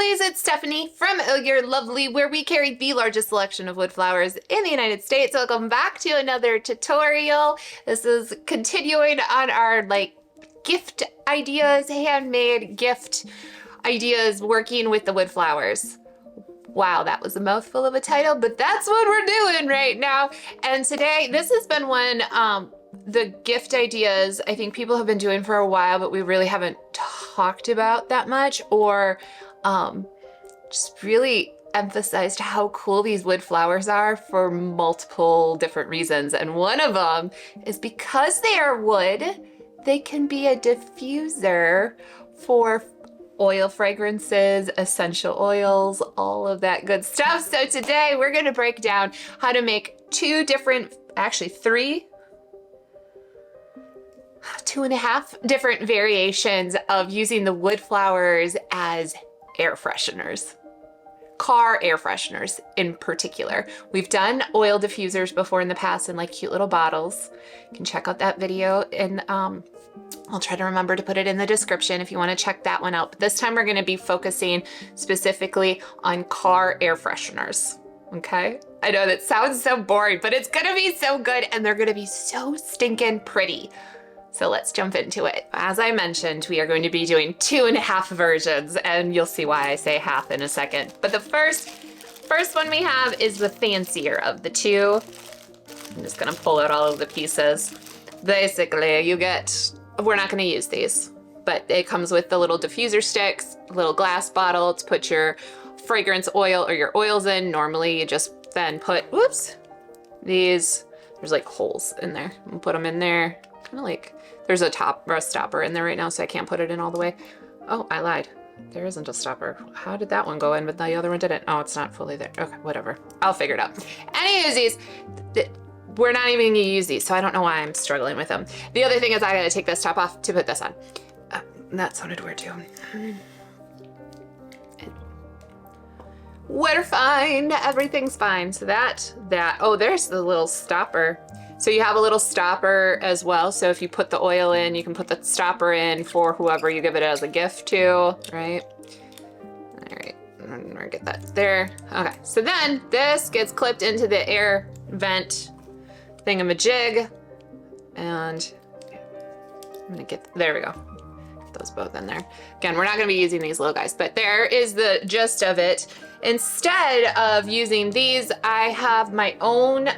lovelies, it's Stephanie from Oh You're Lovely, where we carry the largest selection of wood flowers in the United States. Welcome back to another tutorial. This is continuing on our gift ideas, handmade gift ideas, working with the wood flowers. Wow, that was a mouthful of a title, but that's what we're doing right now. And today, this has been one, the gift ideas I think people have been doing for a while, but we really haven't talked about that much, or just really emphasized how cool these wood flowers are for multiple different reasons. And one of them is because they are wood, they can be a diffuser for oil fragrances, essential oils, all of that good stuff. So today we're gonna break down how to make two and a half different variations of using the wood flowers as air fresheners. Car air fresheners in particular. We've done oil diffusers before in the past in cute little bottles. You can check out that video, and I'll try to remember to put it in the description if you want to check that one out. But this time we're going to be focusing specifically on car air fresheners. Okay? I know that sounds so boring, but it's going to be so good, and they're going to be so stinking pretty. So let's jump into it. As I mentioned, we are going to be doing 2.5 versions, and you'll see why I say half in a second. But the first one we have is the fancier of the two. I'm just gonna pull out all of the pieces. Basically, we're not gonna use these, but it comes with the little diffuser sticks, a little glass bottle to put your fragrance oil or your oils in. Normally you just then put, there's holes in there. We'll put them in there, there's a stopper in there right now, so I can't put it in all the way. Oh, I lied. There isn't a stopper. How did that one go in, but the other one didn't? Oh, it's not fully there. Okay, whatever. I'll figure it out. Any of these, we're not even gonna use these, so I don't know why I'm struggling with them. The other thing is I gotta take this top off to put this on. That sounded weird too. We're fine. Everything's fine. So oh, there's the little stopper. So you have a little stopper as well. So if you put the oil in, you can put the stopper in for whoever you give it as a gift to, right? All right, I'm gonna get that there. Okay, so then this gets clipped into the air vent thingamajig. And I'm gonna there we go. Get those both in there. Again, we're not gonna be using these little guys, but there is the gist of it. Instead of using these, I have my own,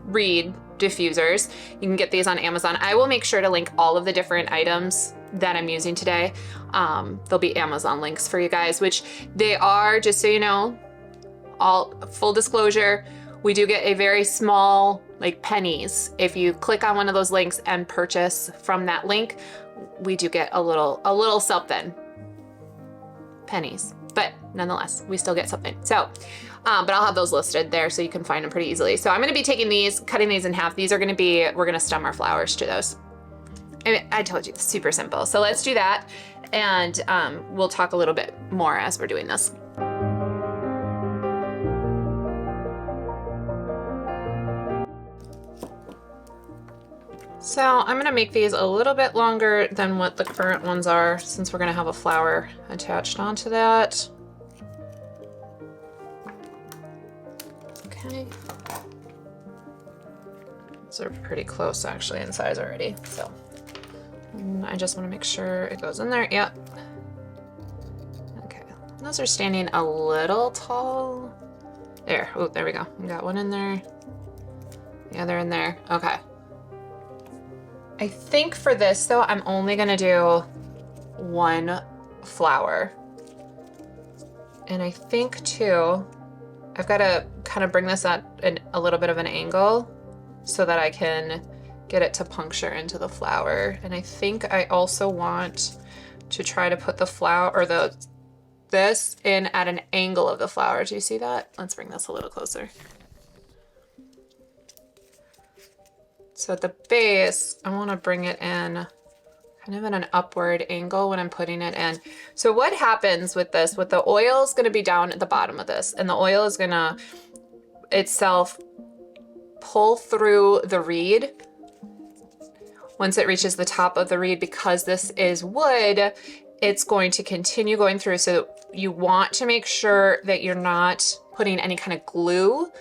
reed diffusers. You can get these on Amazon. I will make sure to link all of the different items that I'm using today. There'll be Amazon links for you guys, which they are, just so you know, all full disclosure, we do get a very small, pennies. If you click on one of those links and purchase from that link, we do get a little something. Pennies. But nonetheless, we still get something. So, but I'll have those listed there so you can find them pretty easily. So I'm gonna be taking these, cutting these in half. These are gonna be, we're gonna stem our flowers to those. I told you, it's super simple. So let's do that. And we'll talk a little bit more as we're doing this. So I'm gonna make these a little bit longer than what the current ones are, since we're gonna have a flower attached onto that. Okay. These are pretty close actually in size already, so I just wanna make sure it goes in there. Yep. Okay, those are standing a little tall. There, oh, there we go. We got one in there. The other in there, okay. I think for this though, I'm only gonna do one flower. And I think too, I've gotta kind of bring this at a little bit of an angle so that I can get it to puncture into the flower. And I think I also want to try to put the flower, or this in at an angle of the flower. Do you see that? Let's bring this a little closer. So at the base, I want to bring it in kind of in an upward angle when I'm putting it in. So what happens with this, with the oil is going to be down at the bottom of this, and the oil is going to itself pull through the reed once it reaches the top of the reed. Because this is wood, it's going to continue going through. So you want to make sure that you're not putting any kind of glue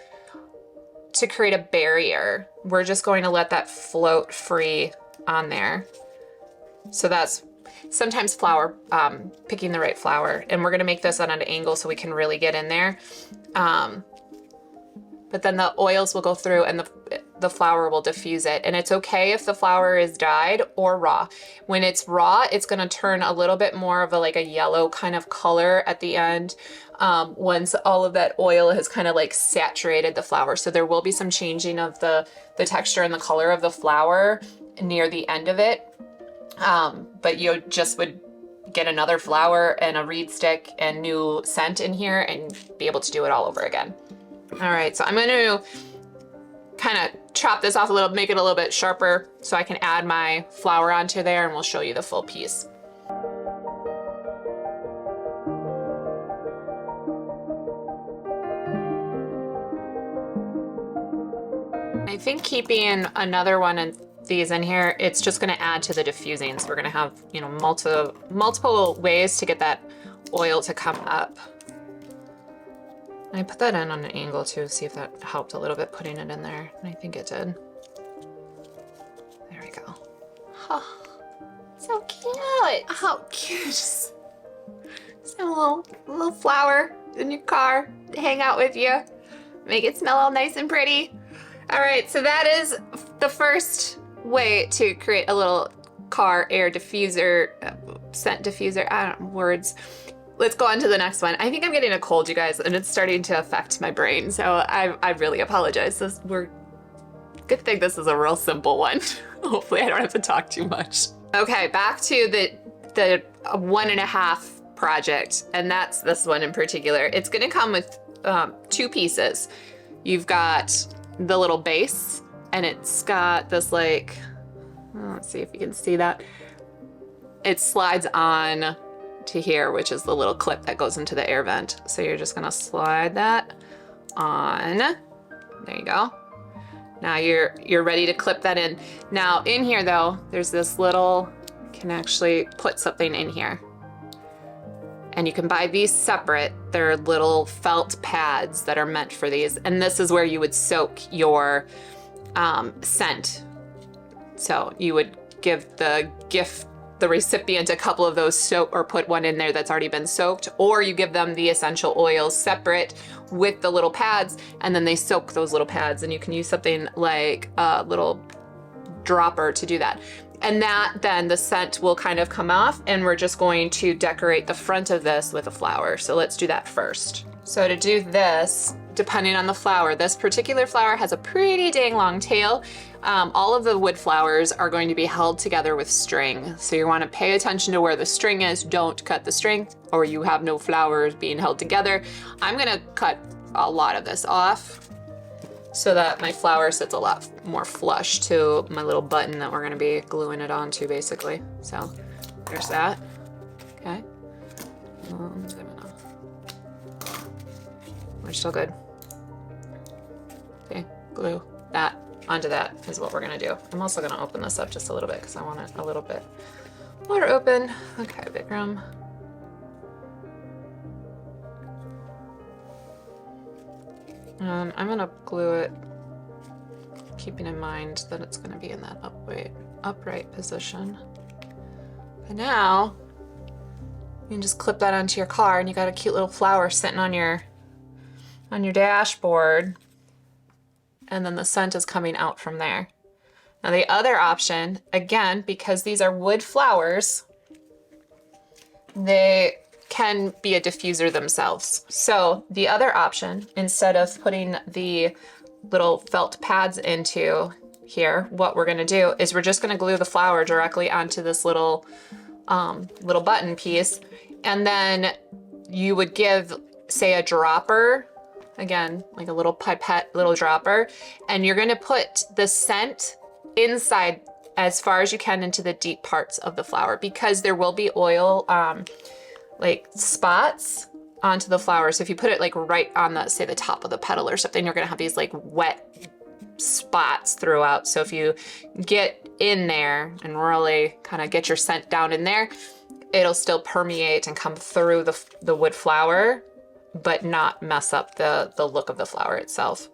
to create a barrier. We're just going to let that float free on there. So that's sometimes flour, picking the right flour. And we're gonna make this at an angle so we can really get in there. But then the oils will go through and the flour will diffuse it. And it's okay if the flour is dyed or raw. When it's raw, it's gonna turn a little bit more of like a yellow kind of color at the end, once all of that oil has kind of like saturated the flour. So there will be some changing of the texture and the color of the flour near the end of it. But you just would get another flour and a reed stick and new scent in here and be able to do it all over again. All right, so I'm going to kind of chop this off a little, make it a little bit sharper so I can add my flour onto there, and we'll show you the full piece. I think keeping another one of these in here, it's just going to add to the diffusing. So we're going to have, you know, multiple ways to get that oil to come up. I put that in on an angle too, see if that helped a little bit putting it in there. And I think it did. There we go. Oh, so cute. How cute. Just a little flower in your car to hang out with you. Make it smell all nice and pretty. All right, so that is the first way to create a little car air diffuser, scent diffuser, I don't know, words. Let's go on to the next one. I think I'm getting a cold, you guys, and it's starting to affect my brain, so I really apologize. Good thing this is a real simple one. Hopefully I don't have to talk too much. Okay, back to the 1.5 project, and that's this one in particular. It's gonna come with 2 pieces. You've got the little base, and it's got this like, let's see if you can see that. It slides on to here, which is the little clip that goes into the air vent. So you're just gonna slide that on. There you go. Now you're ready to clip that in. Now in here though, there's this little, can actually put something in here. And you can buy these separate. They're little felt pads that are meant for these. And this is where you would soak your scent. So you would give the recipient a couple of those soak, or put one in there that's already been soaked, or you give them the essential oils separate with the little pads, and then they soak those little pads, and you can use something like a little dropper to do that. And that then the scent will kind of come off, and we're just going to decorate the front of this with a flower. So let's do that first. So to do this, depending on the flower, this particular flower has a pretty dang long tail. All of the wood flowers are going to be held together with string. So you want to pay attention to where the string is. Don't cut the string or you have no flowers being held together. I'm going to cut a lot of this off so that my flower sits a lot more flush to my little button that we're going to be gluing it onto basically. So there's that. Okay. We're still good. Okay, glue that onto that is what we're gonna do. I'm also gonna open this up just a little bit because I want it a little bit more open. Okay, Vikram. I'm gonna glue it, keeping in mind that it's gonna be in that upright position. And now you can just clip that onto your car, and you got a cute little flower sitting on your dashboard, and then the scent is coming out from there. Now the other option, again, because these are wood flowers, they can be a diffuser themselves. So the other option, instead of putting the little felt pads into here, what we're gonna do is we're just gonna glue the flower directly onto this little button piece, and then you would give, say, a dropper, again, like a little pipette, little dropper, and you're gonna put the scent inside as far as you can into the deep parts of the flower, because there will be oil, like spots onto the flower. So if you put it like right on the, say, the top of the petal or something, you're gonna have these like wet spots throughout. So if you get in there and really kind of get your scent down in there, it'll still permeate and come through the wood flower, but not mess up the look of the flower itself.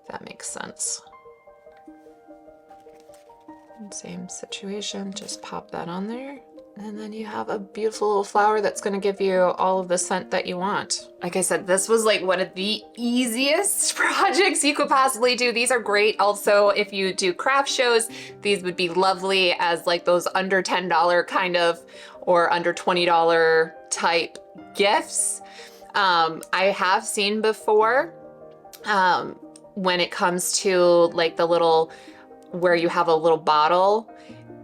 If that makes sense. Same situation, just pop that on there. And then you have a beautiful little flower that's gonna give you all of the scent that you want. Like I said, this was like one of the easiest projects you could possibly do. These are great also if you do craft shows. These would be lovely as like those under $10 kind of, or under $20 type gifts. I have seen before when it comes to like the little, where you have a little bottle,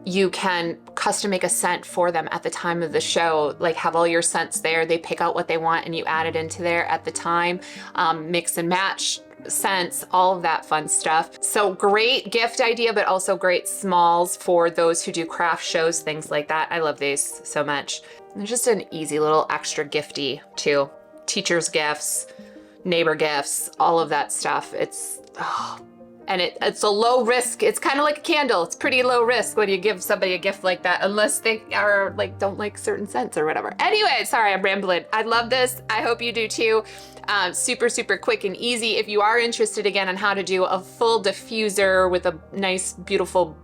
you can custom make a scent for them at the time of the show, like have all your scents there. They pick out what they want and you add it into there at the time, mix and match scents, all of that fun stuff. So great gift idea, but also great smalls for those who do craft shows, things like that. I love these so much. And just an easy little extra gifty too. Teacher's gifts, neighbor gifts, all of that stuff. It's, oh. And it's a low risk. It's kind of like a candle. It's pretty low risk when you give somebody a gift like that, unless they are like, don't like certain scents or whatever. Anyway, sorry, I'm rambling. I love this. I hope you do too. Super, super quick and easy. If you are interested again on how to do a full diffuser with a nice, beautiful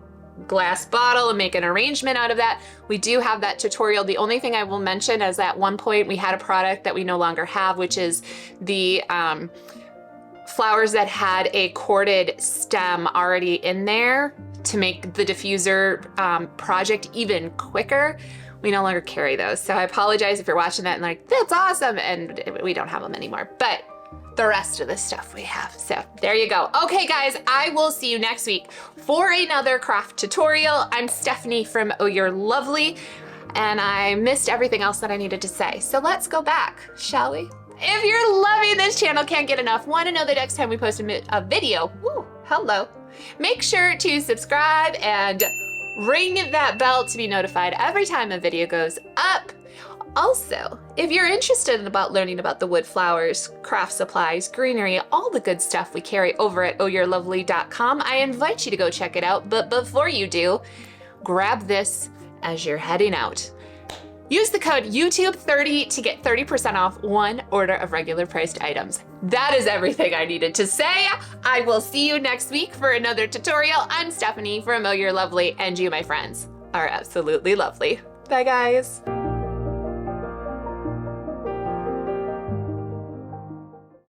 glass bottle and make an arrangement out of that, we do have that tutorial. The only thing I will mention is at one point we had a product that we no longer have, which is the, flowers that had a corded stem already in there to make the diffuser project even quicker. We no longer carry those. So I apologize if you're watching that and like, that's awesome. And we don't have them anymore, but the rest of the stuff we have. So there you go. Okay guys, I will see you next week for another craft tutorial. I'm Stephanie from Oh You're Lovely, and I missed everything else that I needed to say. So let's go back, shall we? If you're loving this channel, can't get enough, want to know the next time we post a video, woo, hello, make sure to subscribe and ring that bell to be notified every time a video goes up. Also, if you're interested in learning about the wood flowers, craft supplies, greenery, all the good stuff we carry over at ohyourlovely.com, I invite you to go check it out. But before you do, grab this as you're heading out. Use the code YouTube30 to get 30% off one order of regular priced items. That is everything I needed to say. I will see you next week for another tutorial. I'm Stephanie from Oh You're Lovely, and you, my friends, are absolutely lovely. Bye guys.